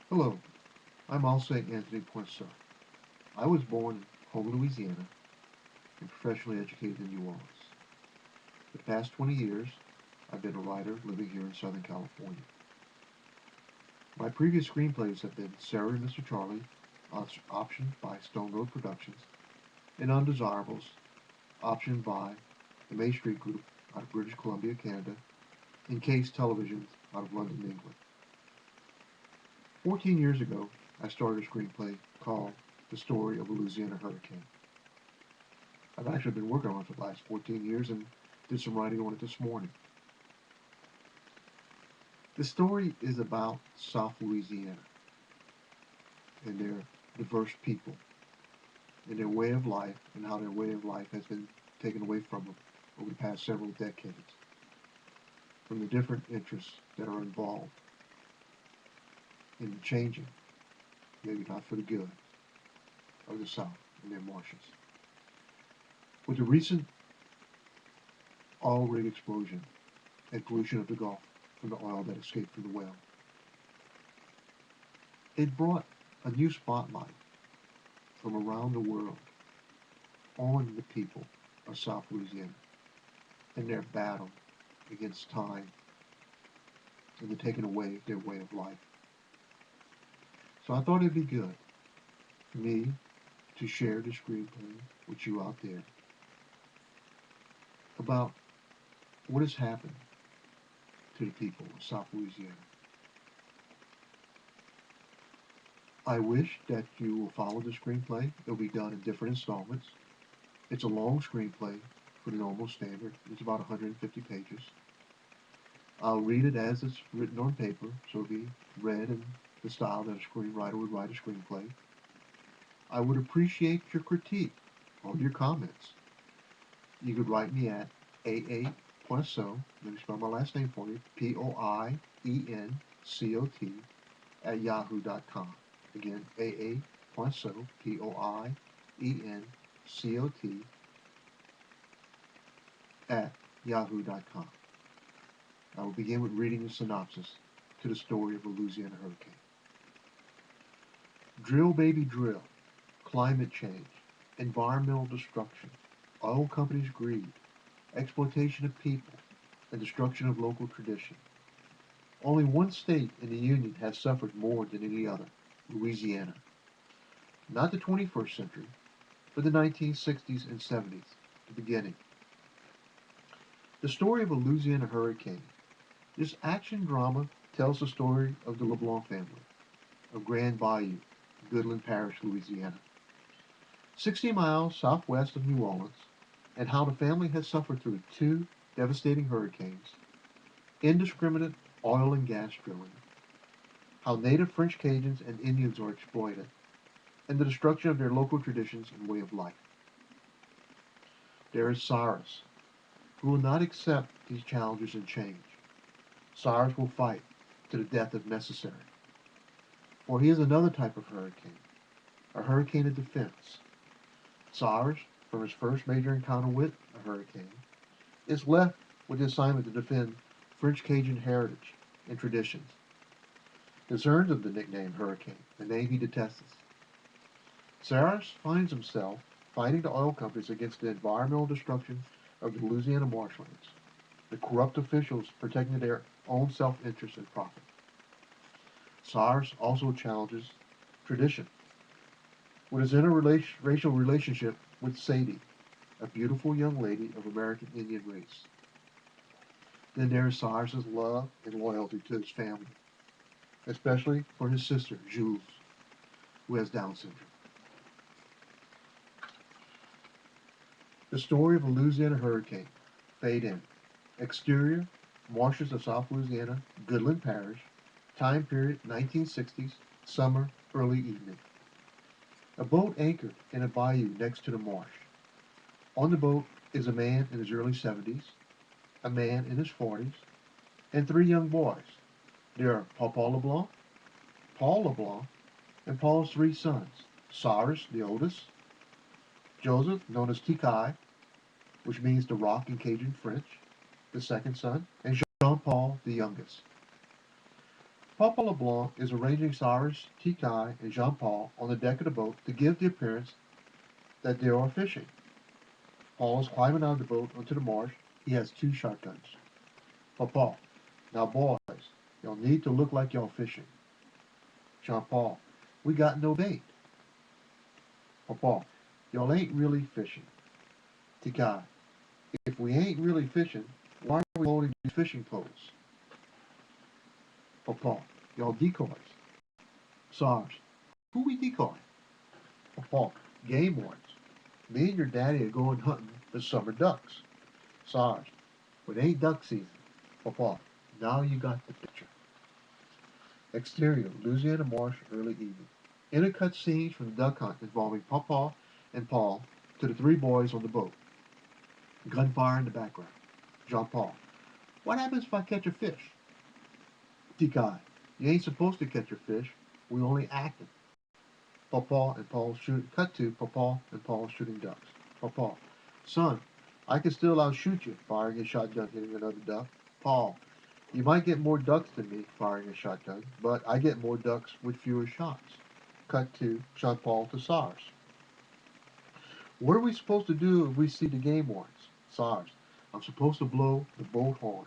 Hello, I'm also Anthony Poinsett. I was born in home, Louisiana, and professionally educated in New Orleans. For the past 20 years, I've been a writer living here in Southern California. My previous screenplays have been Sarah and Mr. Charlie, optioned by Stone Road Productions, and Undesirables, optioned by the May Street Group out of British Columbia, Canada, and Case Televisions out of London, England. 14 years ago, I started a screenplay called The Story of a Louisiana Hurricane. I've actually been working on it for the last 14 years and did some writing on it this morning. The story is about South Louisiana and their diverse people and their way of life and how their way of life has been taken away from them over the past several decades from the different interests that are involved in the changing, maybe not for the good, of the South and their marshes. With the recent oil rig explosion and pollution of the Gulf from the oil that escaped from the well, it brought a new spotlight from around the world on the people of South Louisiana and their battle against time and the taking away of their way of life. So I thought it'd be good for me to share the screenplay with you out there about what has happened to the people of South Louisiana. I wish that you will follow the screenplay. It'll be done in different installments. It's a long screenplay for the normal standard. It's about 150 pages. I'll read it as it's written on paper, so it'll be read in the style that a screenwriter would write a screenplay. I would appreciate your critique or your comments. You could write me at aa.poinsot, let me spell my last name for you, Poiencot, at yahoo.com. Again, aa.poinsot, Poiencot, at yahoo.com. I will begin with reading the synopsis to the story of a Louisiana hurricane. Drill, baby, drill. Climate change, environmental destruction, oil companies' greed, exploitation of people, and destruction of local tradition. Only one state in the Union has suffered more than any other, Louisiana. Not the 21st century, but the 1960s and 70s, the beginning. The story of a Louisiana hurricane. This action drama tells the story of the LeBlanc family of Grand Bayou, Goodland Parish, Louisiana, 60 miles southwest of New Orleans, and how the family has suffered through two devastating hurricanes, indiscriminate oil and gas drilling, how native French Cajuns and Indians are exploited, and the destruction of their local traditions and way of life. There is Cyrus, who will not accept these challenges and change. Cyrus will fight to the death if necessary. For he is another type of hurricane, a hurricane of defense. Cyrus, from his first major encounter with a hurricane, is left with the assignment to defend French Cajun heritage and traditions. This earns him the nickname Hurricane, a name he detests. Cyrus finds himself fighting the oil companies against the environmental destruction of the Louisiana marshlands, the corrupt officials protecting their own self-interest and profit. Cyrus also challenges tradition with his interracial relationship with Sadie, a beautiful young lady of American Indian race. Then there is Cyrus's love and loyalty to his family, especially for his sister, Jules, who has Down syndrome. The story of a Louisiana hurricane. Fade in. Exterior, marshes of South Louisiana, Goodland Parish. Time period, 1960s, summer, early evening. A boat anchored in a bayou next to the marsh. On the boat is a man in his early 70s, a man in his 40s, and three young boys. There are Papa LeBlanc, Paul LeBlanc, and Paul's three sons, Cyrus, the oldest, Joseph, known as Tikai, which means the rock in Cajun French, the second son, and Jean-Paul, the youngest. Papa LeBlanc is arranging Cyrus, T-Kai, and Jean-Paul on the deck of the boat to give the appearance that they are fishing. Paul is climbing out of the boat onto the marsh. He has two shotguns. Papa, now boys, y'all need to look like y'all fishing. Jean-Paul, we got no bait. Papa, y'all ain't really fishing. T-Kai, if we ain't really fishing, why are we holding these fishing poles? Papa, y'all decoys. Sarge, who we decoy? Papa, game wardens. Me and your daddy are going hunting for summer ducks. Sarge, but it ain't duck season. Papa, now you got the picture. Exterior, Louisiana marsh, early evening. Intercut scenes from the duck hunt involving Papa and Paul to the three boys on the boat. Gunfire in the background. Jean-Paul, what happens if I catch a fish? T-Kai, you ain't supposed to catch a fish. We only acting. Papa and Paul shoot. Cut to Papa and Paul shooting ducks. Papa, son, I can still outshoot you, firing a shotgun, hitting another duck. Paul, you might get more ducks than me, firing a shotgun, but I get more ducks with fewer shots. Cut to Jean Paul to SARS. What are we supposed to do if we see the game wardens? SARS, I'm supposed to blow the boat horn.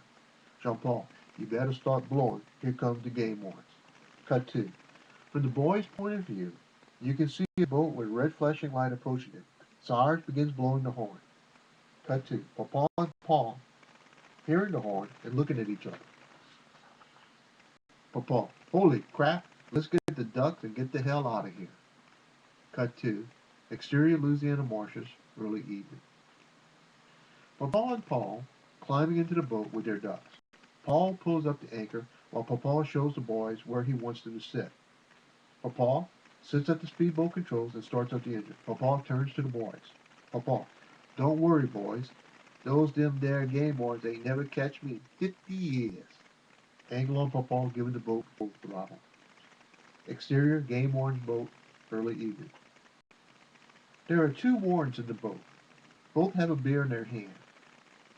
Jean Paul, you better start blowing. Here comes the game wardens. Cut to. From the boy's point of view, you can see a boat with a red flashing light approaching it. Sarge begins blowing the horn. Cut to Papa and Paul hearing the horn and looking at each other. Papa, holy crap, let's get the ducks and get the hell out of here. Cut to exterior Louisiana marshes, early evening. Papa and Paul climbing into the boat with their ducks. Paul pulls up the anchor while Papa shows the boys where he wants them to sit. Papa sits at the speedboat controls and starts up the engine. Papa turns to the boys. Papa, don't worry, boys. Those them there game wardens ain't never catch me in 50 years. Angle on Papa giving the boat full throttle. Exterior game warden's boat, early evening. There are two wardens in the boat. Both have a beer in their hand.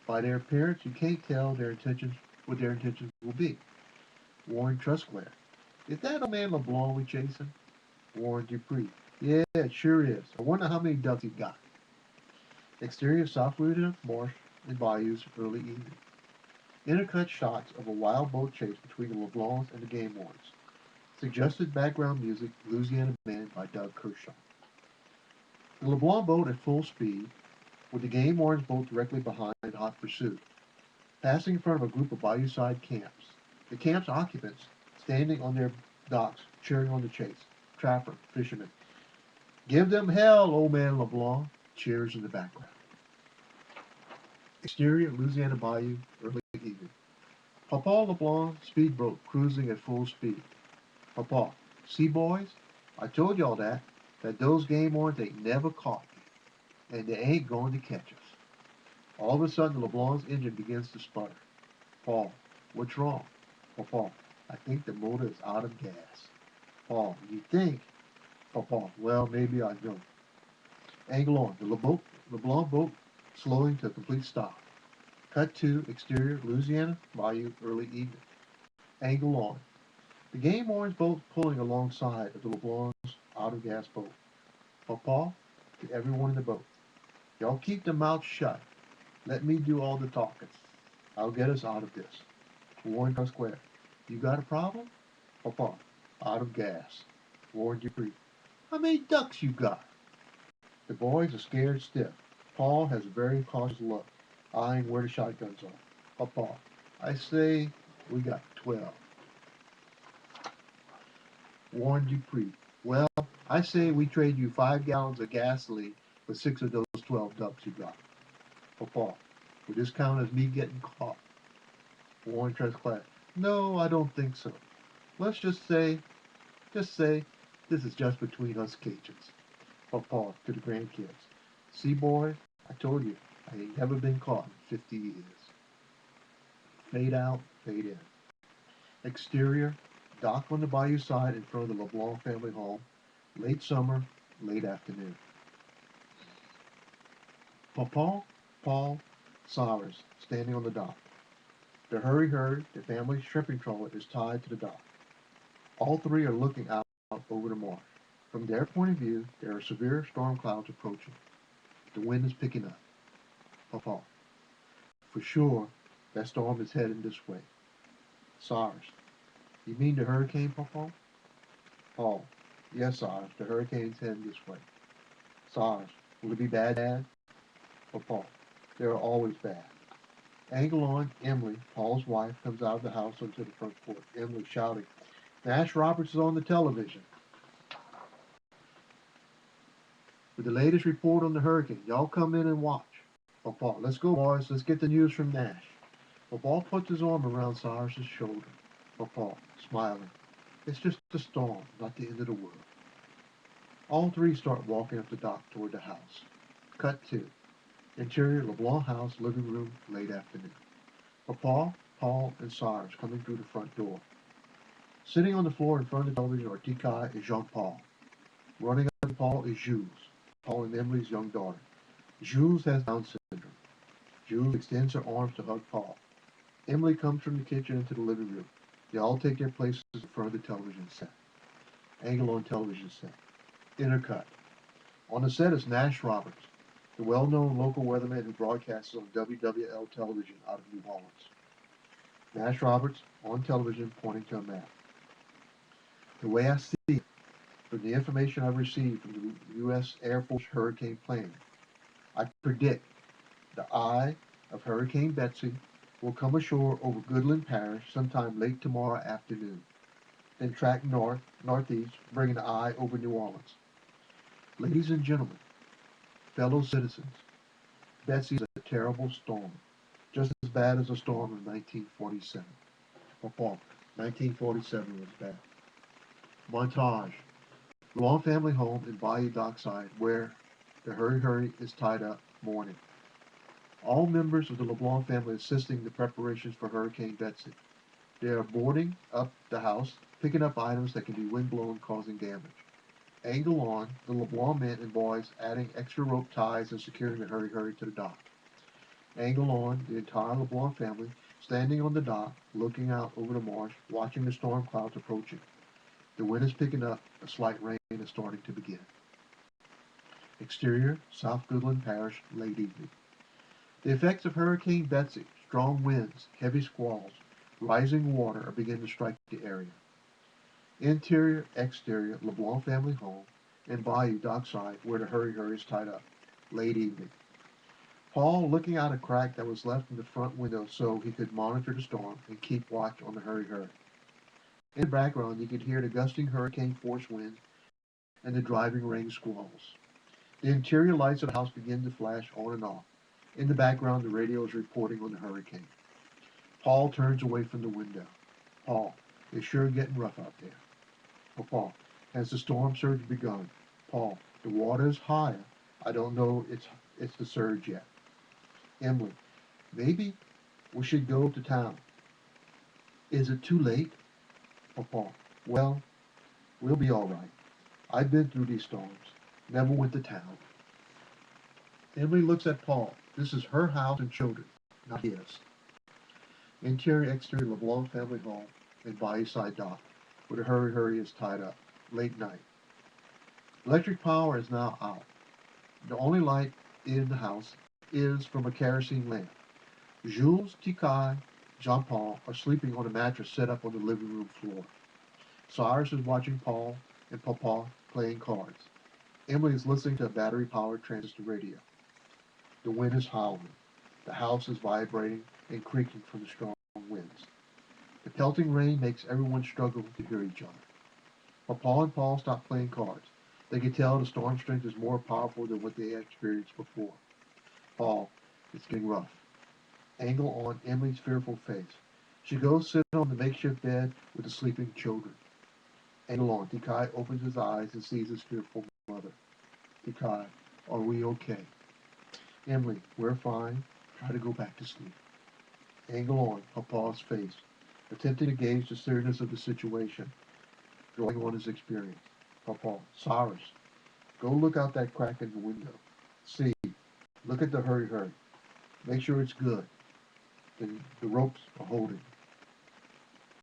By their appearance, you can't tell what their intentions will be. Warren Trusclair. Is that a man LeBlanc we chasing? Warren Dupree. Yeah, it sure is. I wonder how many ducks he got. Exterior South Louisiana marsh and bayous, early evening. Intercut shots of a wild boat chase between the LeBlancs and the game wardens. Suggested background music, Louisiana Band by Doug Kershaw. The LeBlanc boat at full speed, with the game wardens boat directly behind in hot pursuit, passing in front of a group of bayou-side camps. The camp's occupants standing on their docks, cheering on the chase. Trapper, fishermen. Give them hell, old man LeBlanc. Cheers in the background. Exterior Louisiana Bayou, early evening. Papa LeBlanc speedboat cruising at full speed. Papa, see boys, I told y'all that those game wardens ain't never caught me, and they ain't going to catch us. All of a sudden, LeBlanc's engine begins to sputter. Paul, what's wrong? Papa, I think the motor is out of gas. Paul, you think? Papa, well, maybe I don't. Angle on. The LeBlanc boat slowing to a complete stop. Cut to exterior Louisiana Bayou, early evening. Angle on. The game orange boat pulling alongside of the LeBlanc's out of gas boat. Papa to everyone in the boat. Y'all keep the mouth shut. Let me do all the talking. I'll get us out of this. Warren Square. You got a problem? Papa. Out of gas. Warren Dupree. How many ducks you got? The boys are scared stiff. Paul has a very cautious look, eyeing where the shotguns are. Papa. I say we got 12. Warren Dupree. Well, I say we trade you 5 gallons of gasoline for 6 of those 12 ducks you got. Papa. Will this count as me getting caught? Warren Tresclass. No, I don't think so. Let's just say, this is just between us Cajuns. Papa to the grandkids. See, boy, I told you, I ain't never been caught in 50 years. Fade out, fade in. Exterior, dock on the bayou side in front of the LeBlanc family home. Late summer, late afternoon. Papa, Paul, Cyrus, standing on the dock. The hurry-hurry, the family shipping trawler is tied to the dock. All three are looking out over the marsh. From their point of view, there are severe storm clouds approaching. The wind is picking up. Papa. For sure, that storm is heading this way. Cyrus. You mean the hurricane, Papa? Paul. Yes, Cyrus, the hurricane's heading this way. Cyrus. Will it be bad? Papa. They're always bad. Angle on, Emily, Paul's wife, comes out of the house onto the front porch. Emily shouting, Nash Roberts is on the television with the latest report on the hurricane. Y'all come in and watch. Papa, let's go, boys. Let's get the news from Nash. Papa puts his arm around Cyrus's shoulder. Papa, smiling. It's just a storm, not the end of the world. All three start walking up the dock toward the house. Cut 2. Interior LeBlanc house, living room, late afternoon. Papa, Paul, and Cyrus coming through the front door. Sitting on the floor in front of the television are Tikai and Jean-Paul. Running up to Paul is Jules, Paul and Emily's young daughter. Jules has Down syndrome. Jules extends her arms to hug Paul. Emily comes from the kitchen into the living room. They all take their places in front of the television set. Angle on television set. Intercut. On the set is Nash Roberts, the well-known local weatherman who broadcasts on WWL television out of New Orleans. Nash Roberts on television pointing to a map. The way I see it, from the information I've received from the U.S. Air Force Hurricane Planning, I predict the eye of Hurricane Betsy will come ashore over Goodland Parish sometime late tomorrow afternoon, then track northeast, bringing the eye over New Orleans. Ladies and gentlemen, fellow citizens, Betsy is a terrible storm, just as bad as the storm of 1947. Papa, 1947 was bad. Montage. Long family home in Bayou Dockside where the Hurry is tied up, mourning. All members of the LeBlanc family assisting in the preparations for Hurricane Betsy. They are boarding up the house, picking up items that can be windblown, causing damage. Angle on, the LeBlanc men and boys adding extra rope ties and securing the Hurry to the dock. Angle on, the entire LeBlanc family standing on the dock, looking out over the marsh, watching the storm clouds approaching. The wind is picking up, a slight rain is starting to begin. Exterior, South Goodland Parish, late evening. The effects of Hurricane Betsy, strong winds, heavy squalls, rising water are beginning to strike the area. Interior, exterior, LeBlanc family home, and Bayou Dockside where the Hurry is tied up, late evening. Paul looking out a crack that was left in the front window so he could monitor the storm and keep watch on the Hurry. In the background, you could hear the gusting hurricane force winds and the driving rain squalls. The interior lights of the house begin to flash on and off. In the background, the radio is reporting on the hurricane. Paul turns away from the window. Paul, it's sure getting rough out there. Oh, Paul, has the storm surge begun? Paul, the water is higher. I don't know it's the surge yet. Emily, maybe we should go to town. Is it too late? Oh, Paul, well, we'll be all right. I've been through these storms. Never went to town. Emily looks at Paul. This is her house and children, not his. Interior, exterior, LeBlanc family home and Bayou-side dock, where the Hurry is tied up. Late night. Electric power is now out. The only light in the house is from a kerosene lamp. Jules, Tikai, Jean-Paul are sleeping on a mattress set up on the living room floor. Cyrus is watching Paul and Papa playing cards. Emily is listening to a battery-powered transistor radio. The wind is howling. The house is vibrating and creaking from the strong winds. The pelting rain makes everyone struggle to hear each other. Papa and Paul stop playing cards. They can tell the storm strength is more powerful than what they had experienced before. Paul, it's getting rough. Angle on Emily's fearful face. She goes sit on the makeshift bed with the sleeping children. Angle on. Tikai opens his eyes and sees his fearful mother. Tikai, are we okay? Emily, we're fine. Try to go back to sleep. Angle on Papa's face, attempting to gauge the seriousness of the situation, drawing on his experience. Papa, Cyrus, go look out that crack in the window. See, look at the Hurry. Make sure it's good. The ropes are holding.